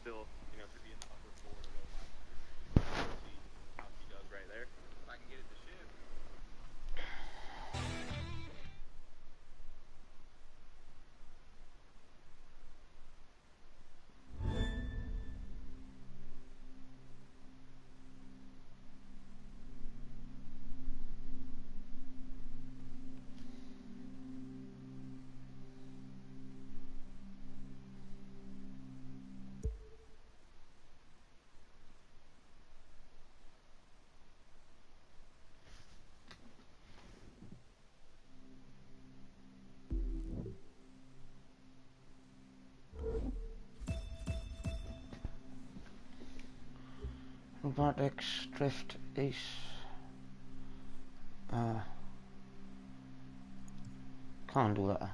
still, you know, to be in the upper four to low 500 range. We'll see how she does right there. If I can get it to shift. Robotics, Drift, Ace. Can't do that.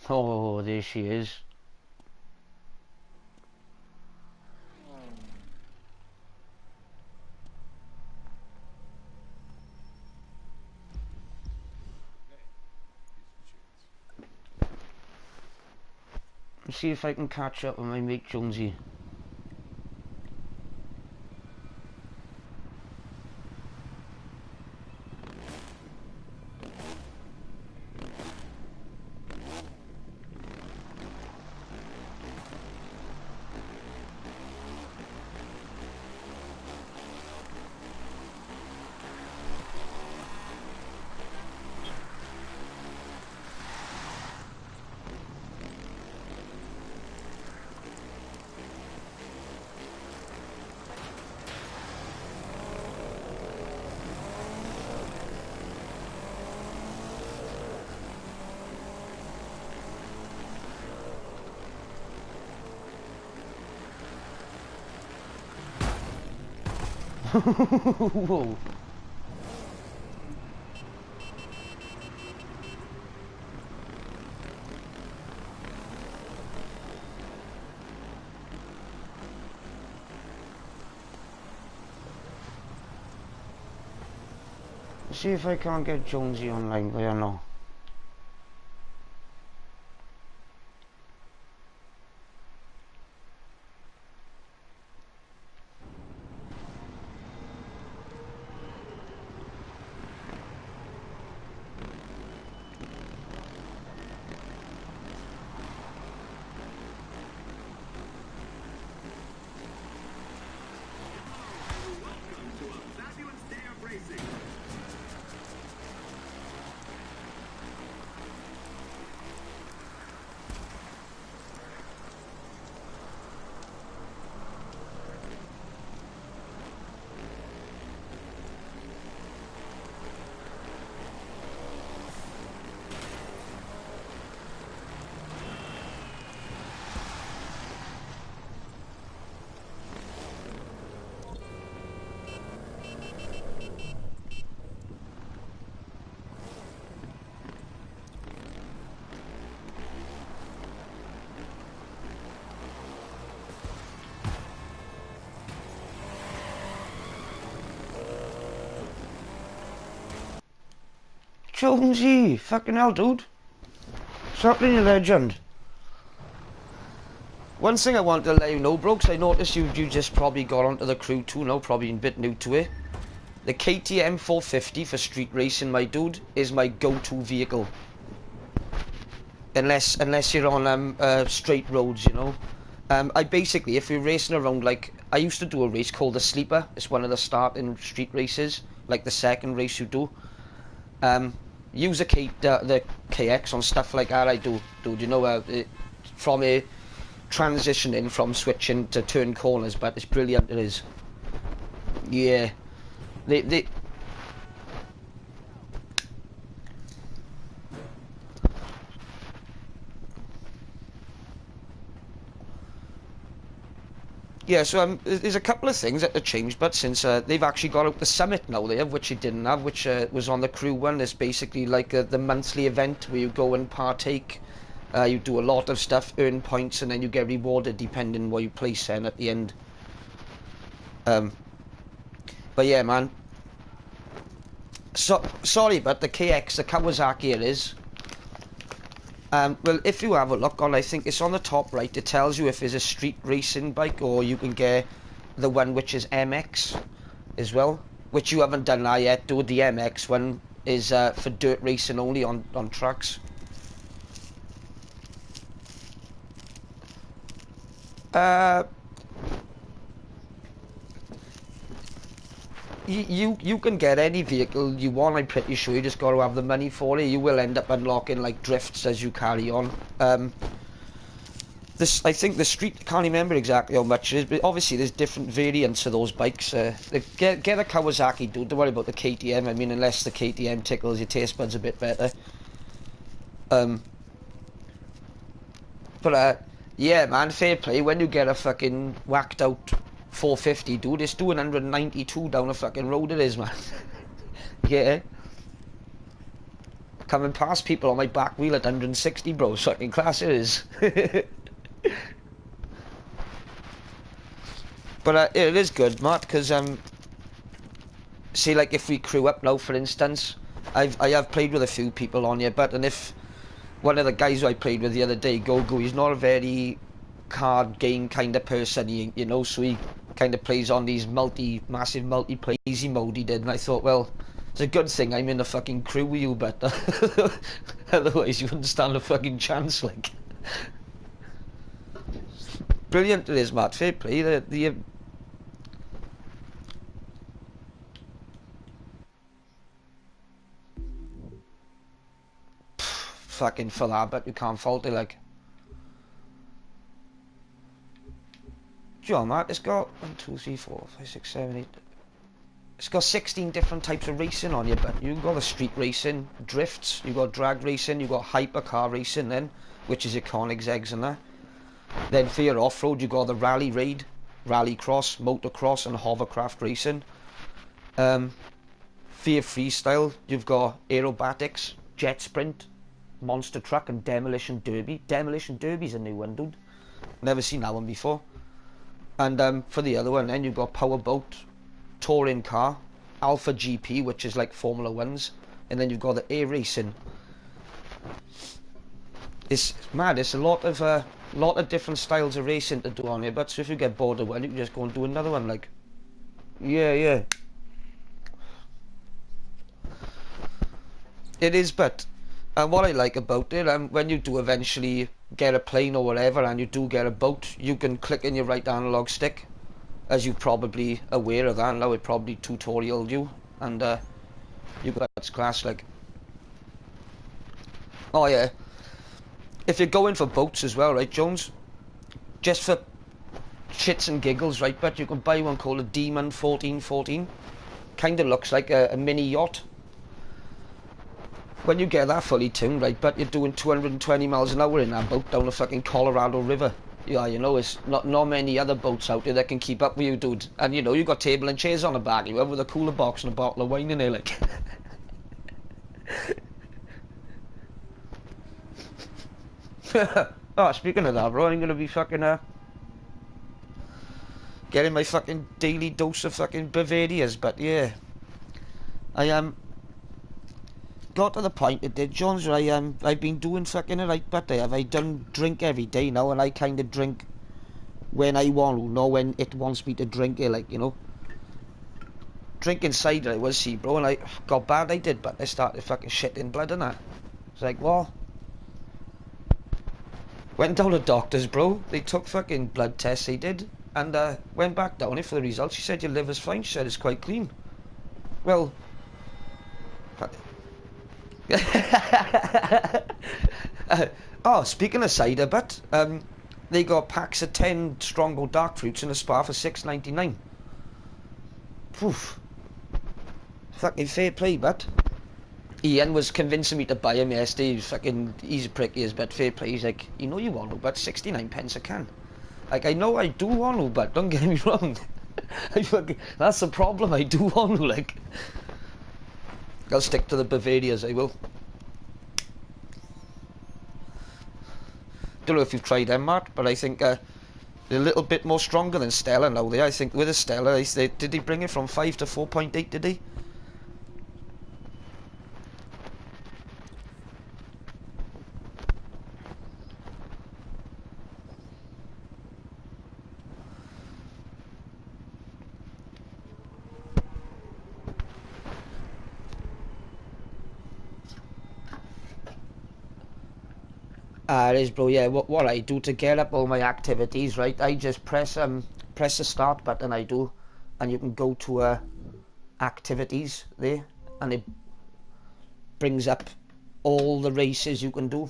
Oh, there she is. Let's see if I can catch up with my mate Jonesy. Whoa. Let's see if I can't get Jonesy online, but I don't know. Jonesy, fucking hell, dude. Something, you legend. One thing I want to let you know, bro, 'cause I noticed you just probably got onto the crew too now, probably a bit new to it. The KTM 450 for street racing, my dude, is my go-to vehicle. Unless you're on straight roads, you know. I basically, if you're racing around, like, I used to do a race called the Sleeper. It's one of the starting street races, like the second race you do. Use the KX on stuff like that. I do, dude. You know, from a transitioning from switching to turn corners, but it's brilliant. It is. Yeah, they. Yeah, so there's a couple of things that have changed, but since they've actually got out the Summit now, they have, which you didn't have, which was on the crew one. It's basically like the monthly event where you go and partake You do a lot of stuff, earn points, and then you get rewarded depending on what you place then at the end. But yeah, man. So sorry, but the KX, the Kawasaki it is. Well, if you have a look on, I think it's on the top right, it tells you if it's a street racing bike, or you can get the one which is MX as well, which you haven't done that yet, dude. The MX one is for dirt racing only on tracks. You can get any vehicle you want, I'm pretty sure. You just got to have the money for it. You will end up unlocking like drifts as you carry on. I think the street, I can't remember exactly how much it is, but obviously there's different variants of those bikes. Get a Kawasaki, dude. Don't worry about the KTM. I mean, unless the KTM tickles your taste buds a bit better. Yeah, man, fair play. When you get a fucking whacked out 450, dude, it's doing 192 down a fucking road it is, man. Yeah. Coming past people on my back wheel at 160, bro. Fucking class it is. But it is good, Matt, because see, like if we crew up now, for instance, I have played with a few people on here, but and if one of the guys who I played with the other day, Gogo, he's not a very card game kind of person, you know, so he kind of plays on these massive multiplayer easy mode he did, and I thought, well, it's a good thing I'm in the fucking crew with you, but otherwise you wouldn't stand a fucking chance, like. Brilliant it is, Matt, fair play. The fucking for that, but you can't fault it, like. John, Matt, it's got 1, 2, 3, 4, 5, 6, 7, 8. It's got 16 different types of racing on you, but you've got the street racing, drifts, you've got drag racing, you've got hypercar racing then, which is your Koenigseggs and that. Then for your off-road, you've got the rally raid, rally cross, motocross and hovercraft racing. For your freestyle, you've got aerobatics, jet sprint, monster truck and demolition derby. Demolition derby's a new one, dude. Never seen that one before. And for the other one, then you've got powerboat, touring car, Alpha GP, which is like Formula Ones, and then you've got the air racing. It's mad. It's a lot of different styles of racing to do on here. But so if you get bored of one, you can just go and do another one. Like, yeah. It is, but what I like about it, when you do eventually get a plane or whatever, and you do get a boat, you can click in your right analog stick, as you're probably aware of that. Now it probably tutorialed you, and you got that's class, like. Oh yeah. If you're going for boats as well, right, Jones? Just for shits and giggles, right? But you can buy one called a Demon 1414. Kind of looks like a mini yacht. When you get that fully tuned, right, but you're doing 220 miles an hour in that boat down the fucking Colorado River. Yeah, you know, it's not many other boats out there that can keep up with you, dude. And you know, you got table and chairs on the back, you have with a cooler box and a bottle of wine in there, like. Oh, speaking of that, bro, I'm gonna be fucking getting my fucking daily dose of fucking Bavarias, but yeah, I got to the point it did, Jones, where I've been doing fucking it right, but I done drink every day now, and I kind of drink when I want to, not when it wants me to drink it, like, you know. Drinking cider I was, see, bro, and I got bad, I did, but I started fucking shitting blood and that. It's like, what? Went down to doctors, bro. They took fucking blood tests, they did, and went back down it for the results. She said your liver's fine. She said it's quite clean. Well, oh, speaking of cider, but they got packs of 10 Strongbow dark fruits in a Spar for $6.99. Poof. Fucking fair play, but. Ian was convincing me to buy him yesterday. He's a prick, he is, but fair play. He's like, you know you want to, but 69 pence a can. Like, I know I do want to, but don't get me wrong. That's the problem, I do want to, like. I'll stick to the Bavarias, I will. Don't know if you've tried them, Matt, but I think they're a little bit more stronger than Stella now. I think with a Stella, did they bring it from 5 to 4.8? Did they? It is, bro. Yeah, what I do to get up all my activities, right? I just press the start button. I do, and you can go to activities there, and it brings up all the races you can do.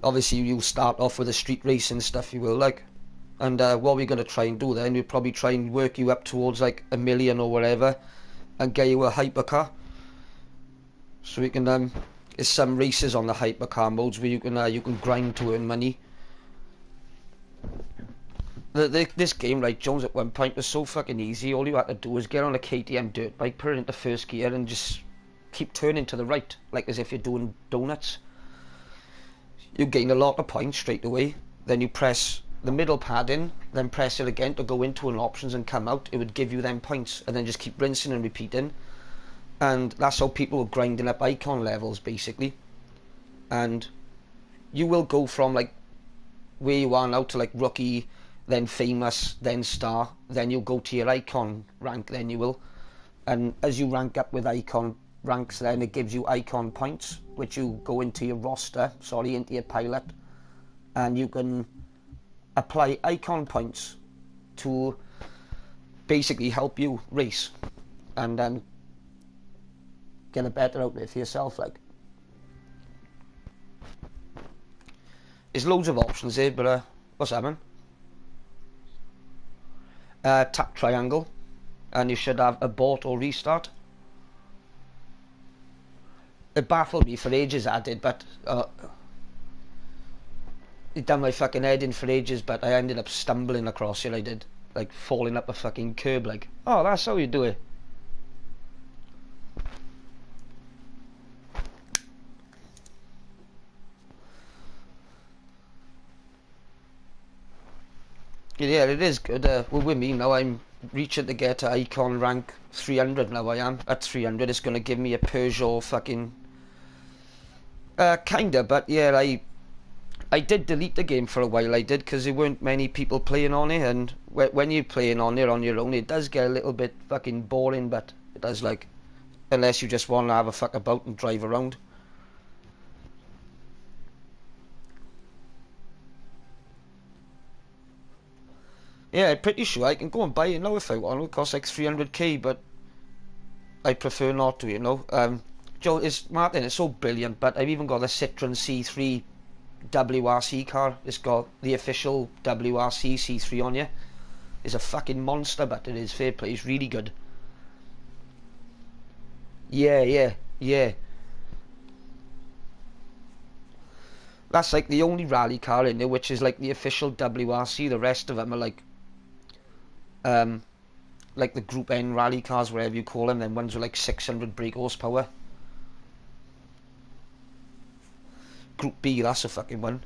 Obviously, you'll start off with a street race and stuff. You will like, and what we're gonna try and do then, we'll probably try and work you up towards like 1 million or whatever, and get you a hypercar. So we can there's some races on the hypercar modes where you can grind to earn money. This game, right, Jones, at one point was so fucking easy. All you had to do was get on a KTM dirt bike, put it into first gear, and just keep turning to the right, like as if you're doing donuts. You gain a lot of points straight away. Then you press the middle pad in, then press it again to go into an options and come out. It would give you them points, and then just keep rinsing and repeating. And that's how people were grinding up icon levels, basically. And you will go from like where you are now to like rookie, then famous, then star, then you'll go to your icon rank, then you will. And as you rank up with icon ranks, then it gives you icon points, which you go into your roster, into your pilot, and you can apply icon points to basically help you race and get a better out there for yourself. Like, there's loads of options here, but what's that, man? Tap triangle, and you should have abort or restart. It baffled me for ages, I did, but it done my fucking head in for ages, but I ended up stumbling across it. I did, like falling up a fucking curb, like, oh, that's how you do it. Yeah, it is good. Well, with me now, I'm reaching to get to icon rank 300 now. I am at 300. It's going to give me a Peugeot fucking kinda, but yeah, I did delete the game for a while. I did, because there weren't many people playing on it, and when you're playing on it on your own, it does get a little bit fucking boring. But it does, like, unless you just want to have a fuck about and drive around. Yeah, I'm pretty sure I can go and buy it now if I want. It costs like 300k, but I prefer not to, you know. Joe, Martin, it's so brilliant, but I've even got a Citroen C3 WRC car. It's got the official WRC C3 on you. It's a fucking monster, but it is, fair play. It's really good. Yeah. That's like the only rally car in there which is like the official WRC. The rest of them are like the Group N rally cars, whatever you call them. Then ones with like 600 brake horsepower. Group B, that's a fucking one.